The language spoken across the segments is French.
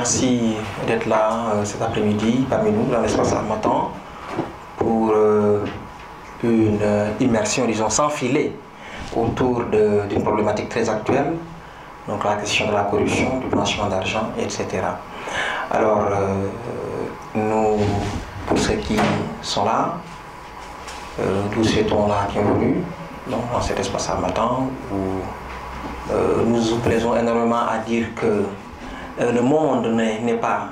merci d'être là cet après-midi parmi nous dans l'espace Harmattan pour une immersion, disons, sans filet autour d'une problématique très actuelle, donc la question de la corruption, du blanchiment d'argent, etc. Alors, nous, pour ceux qui sont là, nous souhaitons la bienvenue dans cet espace Harmattan où nous nous plaisons énormément à dire que le monde n'est pas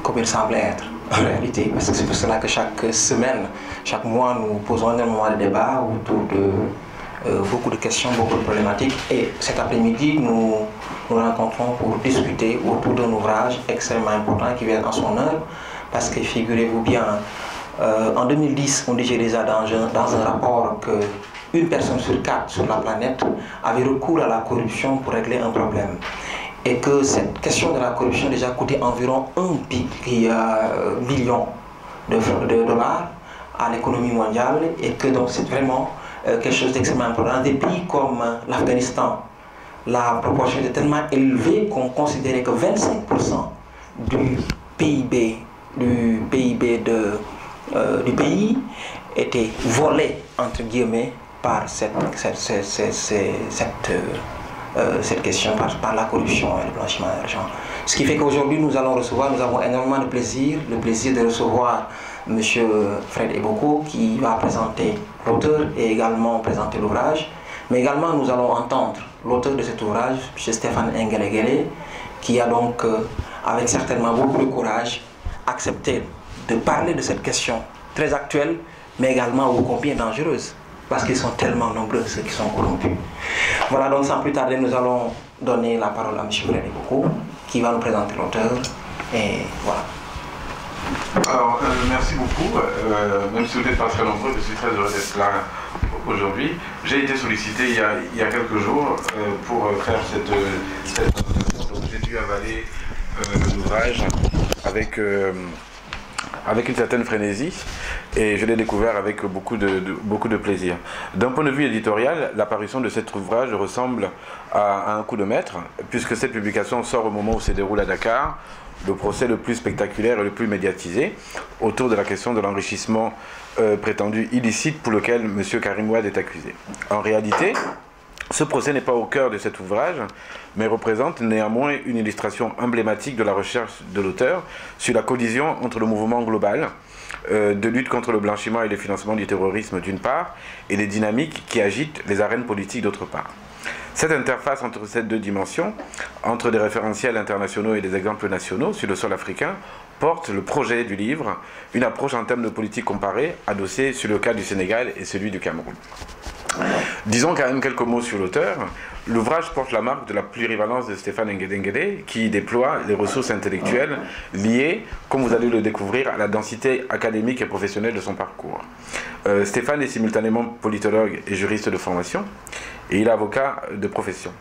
comme il semble être en réalité, parce que c'est pour cela que chaque semaine, chaque mois, nous posons énormément de débats autour de beaucoup de questions, beaucoup de problématiques. Et cet après-midi, nous nous rencontrons pour discuter autour d'un ouvrage extrêmement important qui vient en son heure, parce que figurez-vous bien, en 2010, on disait déjà dans un rapport que une personne sur 4 sur la planète avait recours à la corruption pour régler un problème. Et que cette question de la corruption a déjà coûté environ 1 billion de dollars à l'économie mondiale, et que donc c'est vraiment quelque chose d'extrêmement important. Dans des pays comme l'Afghanistan, la proportion était tellement élevée qu'on considérait que 25% du PIB du pays était volé, entre guillemets, par cette question, par la corruption et le blanchiment d'argent. Ce qui fait qu'aujourd'hui nous avons énormément de plaisir, le plaisir de recevoir M. Fred Eboko qui va présenter l'auteur et également présenter l'ouvrage. Mais également nous allons entendre l'auteur de cet ouvrage, M. Stéphane Ngelengele, qui a donc, avec certainement beaucoup de courage, accepté de parler de cette question très actuelle, mais également ô combien dangereuse, parce qu'ils sont tellement nombreux ceux qui sont corrompus. Voilà, donc sans plus tarder, nous allons donner la parole à M. Fred Eboko, qui va nous présenter l'auteur, et voilà. Alors, merci beaucoup, même si vous n'êtes pas très nombreux, je suis très heureux d'être là aujourd'hui. J'ai été sollicité il y a quelques jours pour faire cette présentation, donc j'ai dû avaler l'ouvrage avec une certaine frénésie, et je l'ai découvert avec beaucoup de plaisir. D'un point de vue éditorial, l'apparition de cet ouvrage ressemble à un coup de maître, puisque cette publication sort au moment où se déroule à Dakar le procès le plus spectaculaire et le plus médiatisé autour de la question de l'enrichissement prétendu illicite pour lequel M. Karim Wade est accusé. En réalité, ce procès n'est pas au cœur de cet ouvrage, mais représente néanmoins une illustration emblématique de la recherche de l'auteur sur la collision entre le mouvement global de lutte contre le blanchiment et le financement du terrorisme d'une part, et les dynamiques qui agitent les arènes politiques d'autre part. Cette interface entre ces deux dimensions, entre des référentiels internationaux et des exemples nationaux sur le sol africain, porte le projet du livre, une approche en termes de politique comparée, adossée sur le cas du Sénégal et celui du Cameroun. Disons quand même quelques mots sur l'auteur. L'ouvrage porte la marque de la plurivalence de Stéphane Ngelengele, qui déploie les ressources intellectuelles liées, comme vous allez le découvrir, à la densité académique et professionnelle de son parcours. Stéphane est simultanément politologue et juriste de formation, et il est avocat de profession.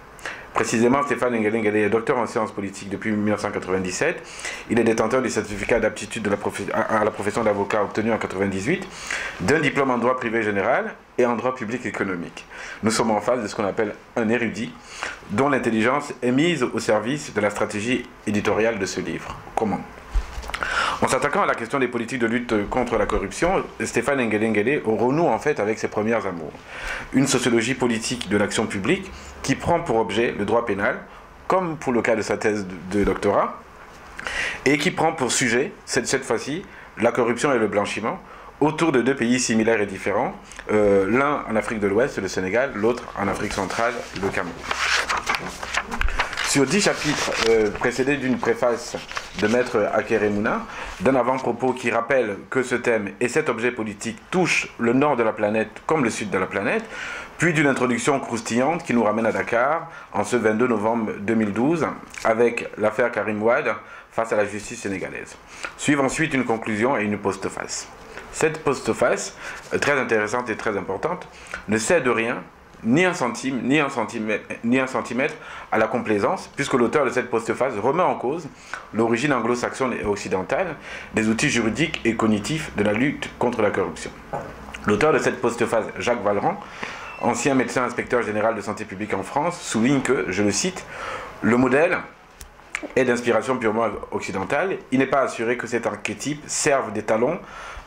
Précisément, Stéphane Ngelengele est docteur en sciences politiques depuis 1997. Il est détenteur du certificat d'aptitude à la profession d'avocat obtenu en 1998, d'un diplôme en droit privé général et en droit public économique. Nous sommes en face de ce qu'on appelle un érudit, dont l'intelligence est mise au service de la stratégie éditoriale de ce livre. Comment ? En s'attaquant à la question des politiques de lutte contre la corruption, Stéphane Ngelengele renoue en fait avec ses premières amours. Une sociologie politique de l'action publique qui prend pour objet le droit pénal, comme pour le cas de sa thèse de doctorat, et qui prend pour sujet, cette fois-ci, la corruption et le blanchiment, autour de deux pays similaires et différents, l'un en Afrique de l'Ouest, le Sénégal, l'autre en Afrique centrale, le Cameroun. Sur 10 chapitres précédés d'une préface de Maître Akeremouna, d'un avant-propos qui rappelle que ce thème et cet objet politique touchent le nord de la planète comme le sud de la planète, puis d'une introduction croustillante qui nous ramène à Dakar en ce 22 novembre 2012 avec l'affaire Karim Wade face à la justice sénégalaise. Suivent ensuite une conclusion et une postface. Cette postface, très intéressante et très importante, ne cède rien, ni un centime, ni un centimètre à la complaisance, puisque l'auteur de cette postface remet en cause l'origine anglo-saxonne et occidentale des outils juridiques et cognitifs de la lutte contre la corruption. L'auteur de cette postface, Jacques Valran, ancien médecin inspecteur général de santé publique en France, souligne que, je le cite, le modèle est d'inspiration purement occidentale, il n'est pas assuré que cet archétype serve d'étalon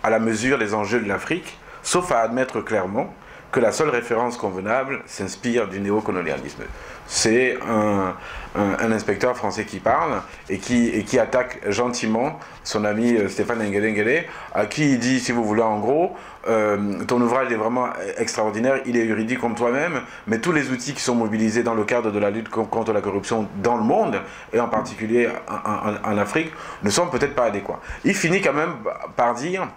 à la mesure des enjeux de l'Afrique, sauf à admettre clairement que la seule référence convenable s'inspire du néocolonialisme. C'est un inspecteur français qui parle et qui attaque gentiment son ami Stéphane N'Guédé, à qui il dit, si vous voulez, en gros, ton ouvrage est vraiment extraordinaire, il est juridique comme toi-même, mais tous les outils qui sont mobilisés dans le cadre de la lutte contre la corruption dans le monde, et en particulier en Afrique, ne sont peut-être pas adéquats. Il finit quand même par dire,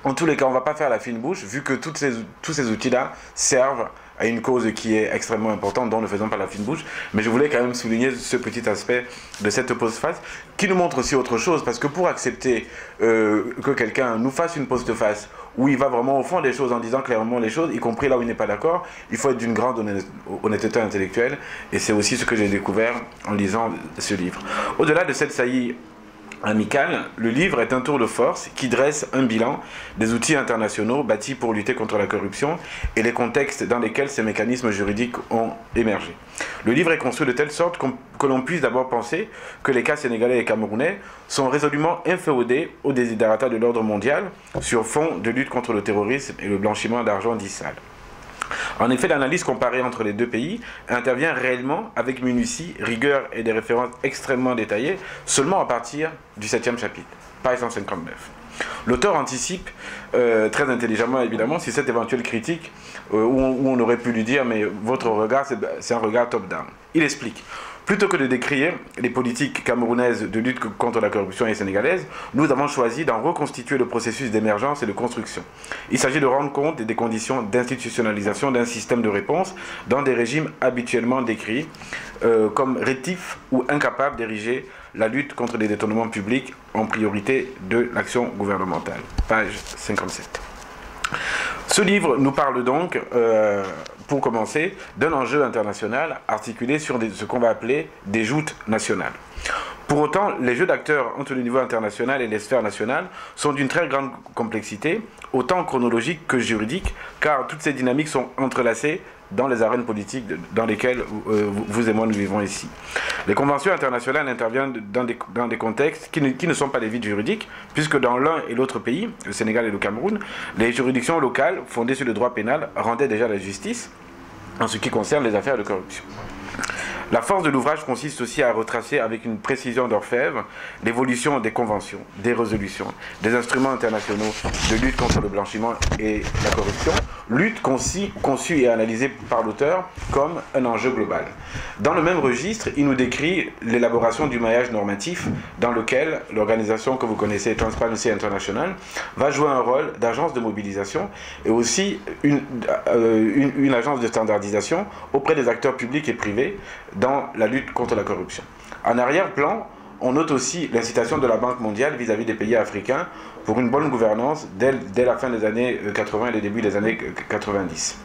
en tous les cas, on ne va pas faire la fine bouche, vu que tous ces outils-là servent à une cause qui est extrêmement importante, dont ne faisons pas la fine bouche. Mais je voulais quand même souligner ce petit aspect de cette postface, qui nous montre aussi autre chose, parce que pour accepter que quelqu'un nous fasse une postface, où il va vraiment au fond des choses, en disant clairement les choses, y compris là où il n'est pas d'accord, il faut être d'une grande honnêteté intellectuelle, et c'est aussi ce que j'ai découvert en lisant ce livre. Au-delà de cette saillie amical, le livre est un tour de force qui dresse un bilan des outils internationaux bâtis pour lutter contre la corruption et les contextes dans lesquels ces mécanismes juridiques ont émergé. Le livre est construit de telle sorte que l'on puisse d'abord penser que les cas sénégalais et camerounais sont résolument inféodés aux desiderata de l'ordre mondial sur fond de lutte contre le terrorisme et le blanchiment d'argent dit sale. En effet, l'analyse comparée entre les deux pays intervient réellement avec minutie, rigueur et des références extrêmement détaillées seulement à partir du 7e chapitre, page 159. L'auteur anticipe très intelligemment, évidemment, si cette éventuelle critique, où on aurait pu lui dire « mais votre regard, c'est un regard top-down ». Il explique. Plutôt que de décrire les politiques camerounaises de lutte contre la corruption et sénégalaise, nous avons choisi d'en reconstituer le processus d'émergence et de construction. Il s'agit de rendre compte des conditions d'institutionnalisation d'un système de réponse dans des régimes habituellement décrits comme rétifs ou incapables d'ériger la lutte contre les détournements publics en priorité de l'action gouvernementale. Page 57. Ce livre nous parle donc, pour commencer, d'un enjeu international articulé sur ce qu'on va appeler des joutes nationales. Pour autant, les jeux d'acteurs entre le niveau international et les sphères nationales sont d'une très grande complexité, autant chronologique que juridique, car toutes ces dynamiques sont entrelacées dans les arènes politiques dans lesquelles vous et moi nous vivons ici. Les conventions internationales interviennent dans des contextes qui ne sont pas des vides juridiques, puisque dans l'un et l'autre pays, le Sénégal et le Cameroun, les juridictions locales fondées sur le droit pénal rendaient déjà la justice en ce qui concerne les affaires de corruption. La force de l'ouvrage consiste aussi à retracer avec une précision d'orfèvre l'évolution des conventions, des résolutions, des instruments internationaux de lutte contre le blanchiment et la corruption, lutte conçue et analysée par l'auteur comme un enjeu global. Dans le même registre, il nous décrit l'élaboration du maillage normatif dans lequel l'organisation que vous connaissez, Transparency International, va jouer un rôle d'agence de mobilisation et aussi une agence de standardisation auprès des acteurs publics et privés dans la lutte contre la corruption. En arrière-plan, on note aussi l'incitation de la Banque mondiale vis-à-vis des pays africains pour une bonne gouvernance dès la fin des années 80 et le début des années 90.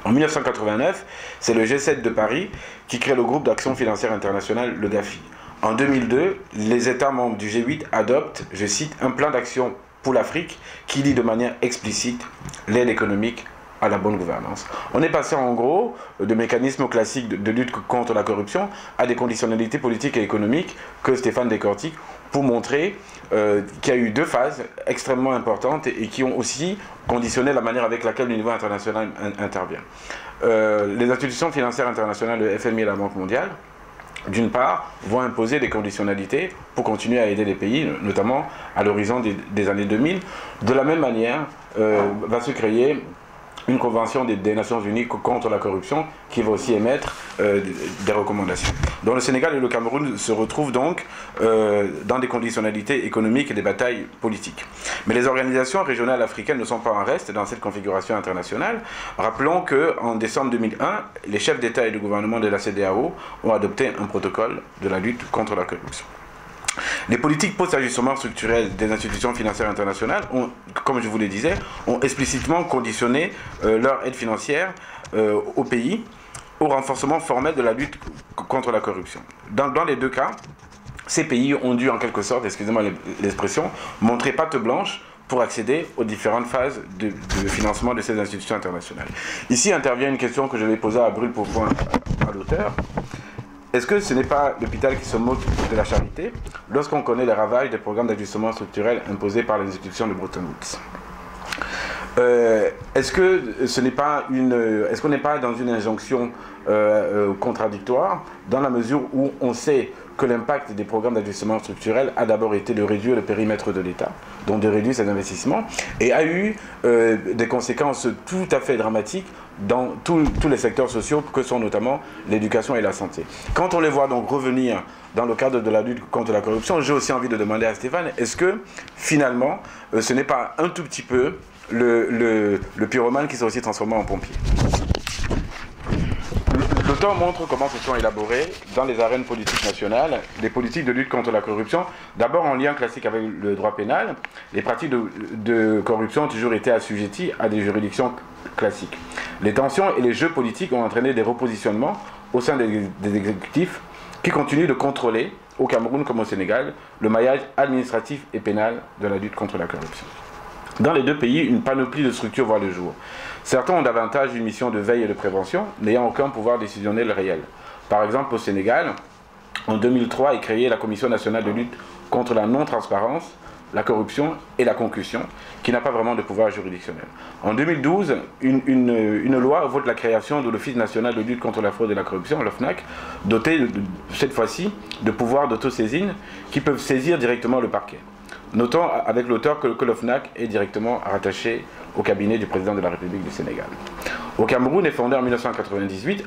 En 1989, c'est le G7 de Paris qui crée le groupe d'action financière internationale, le GAFI. En 2002, les États membres du G8 adoptent, je cite, un plan d'action pour l'Afrique qui lie de manière explicite l'aide économique à la bonne gouvernance. On est passé en gros de mécanismes classiques de lutte contre la corruption à des conditionnalités politiques et économiques que Stéphane décortique pour montrer qu'il y a eu deux phases extrêmement importantes et qui ont aussi conditionné la manière avec laquelle le niveau international intervient. Les institutions financières internationales, le FMI et la Banque mondiale, d'une part, vont imposer des conditionnalités pour continuer à aider les pays, notamment à l'horizon des années 2000. De la même manière, va se créer une convention des Nations Unies contre la corruption qui va aussi émettre des recommandations. Donc le Sénégal et le Cameroun se retrouvent donc dans des conditionnalités économiques et des batailles politiques. Mais les organisations régionales africaines ne sont pas en reste dans cette configuration internationale. Rappelons qu'en décembre 2001, les chefs d'État et de gouvernement de la CEDEAO ont adopté un protocole de la lutte contre la corruption. Les politiques post-ajustement structurel des institutions financières internationales, comme je vous le disais, ont explicitement conditionné leur aide financière au pays au renforcement formel de la lutte contre la corruption. Dans les deux cas, ces pays ont dû en quelque sorte, excusez-moi l'expression, montrer patte blanche pour accéder aux différentes phases de financement de ces institutions internationales. Ici intervient une question que je vais poser à brûle pour point à l'auteur. est-ce que ce n'est pas l'hôpital qui se moque de la charité lorsqu'on connaît les ravages des programmes d'ajustement structurel imposés par les institutions de Bretton Woods? Est-ce qu'on n'est pas dans une injonction contradictoire, dans la mesure où on sait que l'impact des programmes d'ajustement structurel a d'abord été de réduire le périmètre de l'État, donc de réduire ses investissements, et a eu des conséquences tout à fait dramatiques dans tous les secteurs sociaux, que sont notamment l'éducation et la santé. Quand on les voit donc revenir dans le cadre de la lutte contre la corruption, j'ai aussi envie de demander à Stéphane, est-ce que finalement ce n'est pas un tout petit peu le pyromane qui s'est aussi transformé en pompier? L'auteur montre comment se sont élaborées dans les arènes politiques nationales les politiques de lutte contre la corruption, d'abord en lien classique avec le droit pénal. Les pratiques de corruption ont toujours été assujetties à des juridictions classiques. Les tensions et les jeux politiques ont entraîné des repositionnements au sein des exécutifs qui continuent de contrôler, au Cameroun comme au Sénégal, le maillage administratif et pénal de la lutte contre la corruption. Dans les deux pays, une panoplie de structures voit le jour. Certains ont davantage une mission de veille et de prévention, n'ayant aucun pouvoir décisionnel réel. Par exemple, au Sénégal, en 2003 est créée la Commission nationale de lutte contre la non-transparence, la corruption et la concussion, qui n'a pas vraiment de pouvoir juridictionnel. En 2012, une loi vote la création de l'Office national de lutte contre la fraude et la corruption, l'OFNAC, doté cette fois-ci de pouvoirs d'autosaisine qui peuvent saisir directement le parquet. Notons avec l'auteur que l'OFNAC est directement rattaché au cabinet du président de la République du Sénégal. Au Cameroun est fondé en 1998,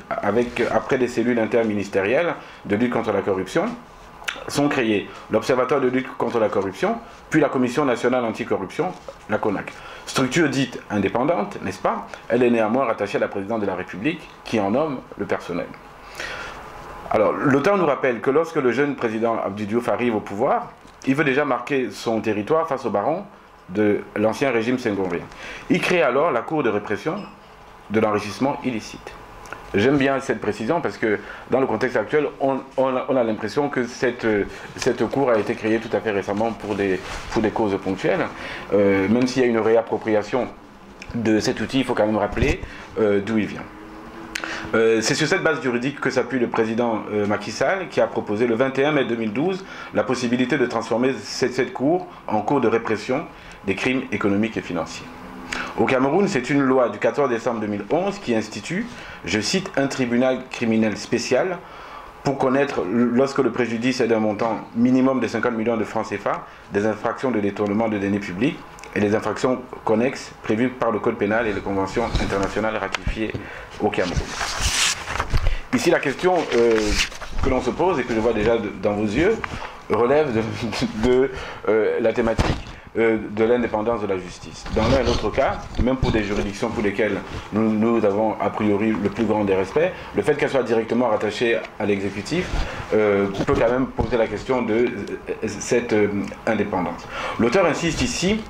après des cellules interministérielles de lutte contre la corruption, sont créés l'Observatoire de lutte contre la corruption, puis la Commission nationale anticorruption, la CONAC. Structure dite indépendante, n'est-ce pas? Elle est néanmoins rattachée à la présidente de la République, qui en nomme le personnel. Alors, l'auteur nous rappelle que lorsque le jeune président Abdou Diouf arrive au pouvoir, il veut déjà marquer son territoire face aux barons de l'ancien régime senghorien. Il crée alors la Cour de répression de l'enrichissement illicite. J'aime bien cette précision parce que dans le contexte actuel, on a l'impression que cette cour a été créée tout à fait récemment pour des causes ponctuelles. Même s'il y a une réappropriation de cet outil, il faut quand même rappeler d'où il vient. C'est sur cette base juridique que s'appuie le président Macky Sall, qui a proposé le 21 mai 2012 la possibilité de transformer cette cour en cour de répression des crimes économiques et financiers. Au Cameroun, c'est une loi du 14 décembre 2011 qui institue, je cite, un tribunal criminel spécial pour connaître, lorsque le préjudice est d'un montant minimum de 50 millions de francs CFA, des infractions de détournement de deniers publics et les infractions connexes prévues par le Code pénal et les conventions internationales ratifiées au Cameroun. Ici, la question que l'on se pose et que je vois déjà dans vos yeux relève de la thématique de l'indépendance de la justice. Dans l'un et l'autre cas, même pour des juridictions pour lesquelles nous avons a priori le plus grand des respects, le fait qu'elle soit directement rattachée à l'exécutif peut quand même poser la question de cette indépendance. L'auteur insiste ici,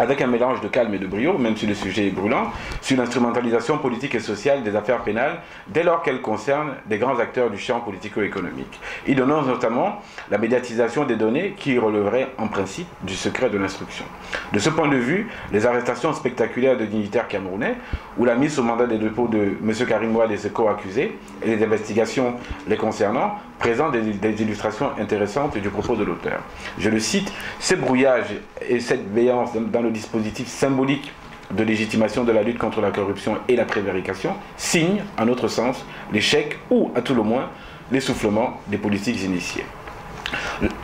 avec un mélange de calme et de brio, même si le sujet est brûlant, sur l'instrumentalisation politique et sociale des affaires pénales dès lors qu'elles concernent des grands acteurs du champ politico-économique. Il dénonce notamment la médiatisation des données qui relèverait en principe du secret de l'instruction. De ce point de vue, les arrestations spectaculaires de dignitaires camerounais ou la mise sous mandat de dépôt de M. Karim Wade et ses co-accusés et les investigations les concernant présentent des illustrations intéressantes du propos de l'auteur. Je le cite, « Ces brouillages et cette béance dans le dispositif symbolique de légitimation de la lutte contre la corruption et la prévarication signent, à notre sens, l'échec ou, à tout le moins, l'essoufflement des politiques initiées. »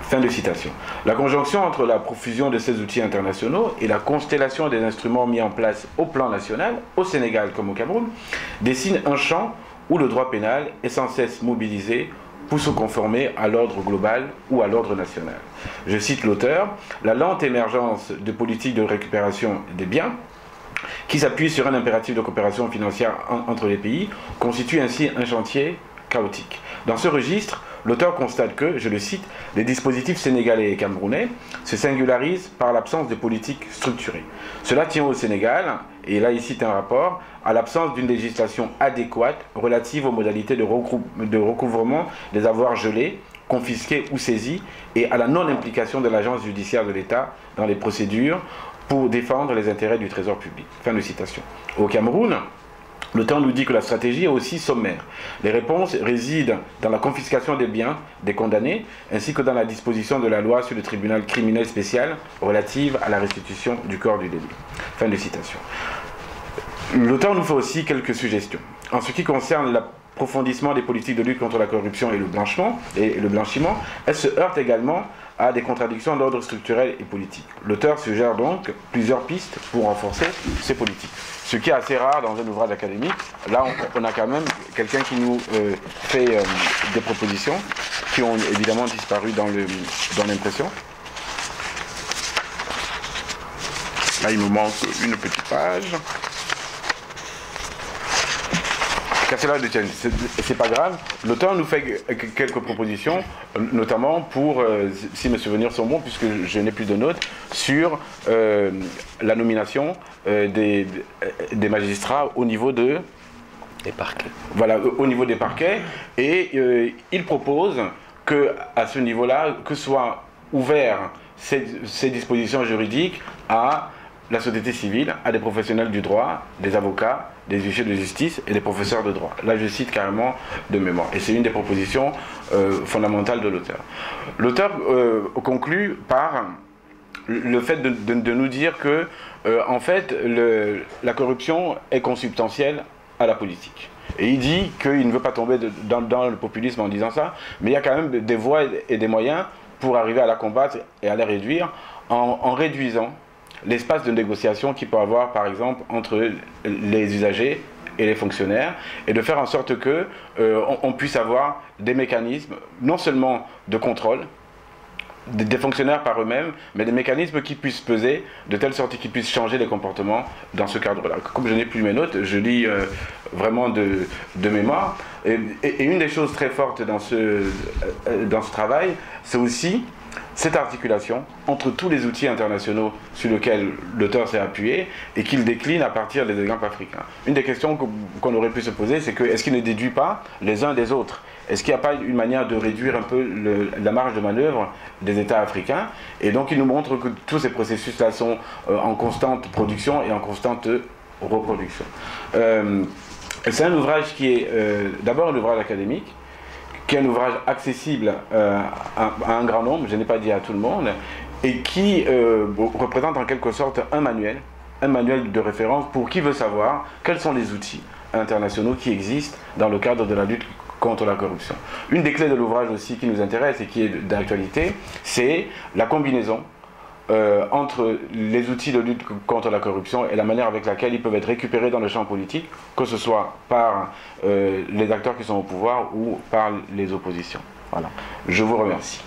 Fin de citation. La conjonction entre la profusion de ces outils internationaux et la constellation des instruments mis en place au plan national, au Sénégal comme au Cameroun, dessine un champ où le droit pénal est sans cesse mobilisé pour se conformer à l'ordre global ou à l'ordre national. Je cite l'auteur, « La lente émergence de politiques de récupération des biens, qui s'appuie sur un impératif de coopération financière entre les pays, constitue ainsi un chantier chaotique. Dans ce registre, l'auteur constate que, je le cite, les dispositifs sénégalais et camerounais se singularisent par l'absence de politique structurée. Cela tient au Sénégal, et là il cite un rapport, à l'absence d'une législation adéquate relative aux modalités de recouvrement des avoirs gelés, confisqués ou saisis, et à la non-implication de l'agence judiciaire de l'État dans les procédures pour défendre les intérêts du trésor public. Fin de citation. Au Cameroun, L'auteur nous dit que la stratégie est aussi sommaire. Les réponses résident dans la confiscation des biens des condamnés, ainsi que dans la disposition de la loi sur le tribunal criminel spécial relative à la restitution du corps du délit. Fin de citation. L'auteur nous fait aussi quelques suggestions. En ce qui concerne l'approfondissement des politiques de lutte contre la corruption et le blanchiment, elle se heurte également à des contradictions d'ordre structurel et politique. L'auteur suggère donc plusieurs pistes pour renforcer ces politiques. Ce qui est assez rare dans un ouvrage académique. Là, on a quand même quelqu'un qui nous fait des propositions qui ont évidemment disparu dans l'impression. Là, il me manque une petite page. Cassez-la de tienne, c'est pas grave. L'auteur nous fait quelques propositions, notamment pour, si mes souvenirs sont bons, puisque je n'ai plus de notes, sur la nomination des magistrats au niveau des parquets. Voilà, au niveau des parquets. Et il propose qu'à ce niveau-là, que soient ouvertes ces dispositions juridiques à la société civile, à des professionnels du droit, des avocats, des huissiers de justice et des professeurs de droit. Là, je cite carrément de mémoire. Et c'est une des propositions fondamentales de l'auteur. L'auteur conclut par le fait de nous dire que, en fait, la corruption est consubstantielle à la politique. Et il dit qu'il ne veut pas tomber dans le populisme en disant ça, mais il y a quand même des voies et des moyens pour arriver à la combattre et à la réduire en réduisant l'espace de négociation qu'il peut avoir, par exemple, entre les usagers et les fonctionnaires, et de faire en sorte qu'on puisse avoir des mécanismes, non seulement de contrôle, des fonctionnaires par eux-mêmes, mais des mécanismes qui puissent peser, de telle sorte qu'ils puissent changer les comportements dans ce cadre-là. Comme je n'ai plus mes notes, je lis vraiment de mémoire. Et une des choses très fortes dans ce travail, c'est aussi cette articulation entre tous les outils internationaux sur lesquels l'auteur s'est appuyé et qu'il décline à partir des exemples africains. Une des questions qu'on aurait pu se poser, c'est que est-ce qu'il ne déduit pas les uns des autres? Est-ce qu'il n'y a pas une manière de réduire un peu la marge de manœuvre des États africains? Et donc il nous montre que tous ces processus-là sont en constante production et en constante reproduction. C'est un ouvrage qui est d'abord un ouvrage académique, qui est un ouvrage accessible à un grand nombre, je n'ai pas dit à tout le monde, et qui représente en quelque sorte un manuel de référence pour qui veut savoir quels sont les outils internationaux qui existent dans le cadre de la lutte contre la corruption. Une des clés de l'ouvrage aussi qui nous intéresse et qui est d'actualité, c'est la combinaison entre les outils de lutte contre la corruption et la manière avec laquelle ils peuvent être récupérés dans le champ politique, que ce soit par les acteurs qui sont au pouvoir ou par les oppositions. Voilà. Je vous remercie.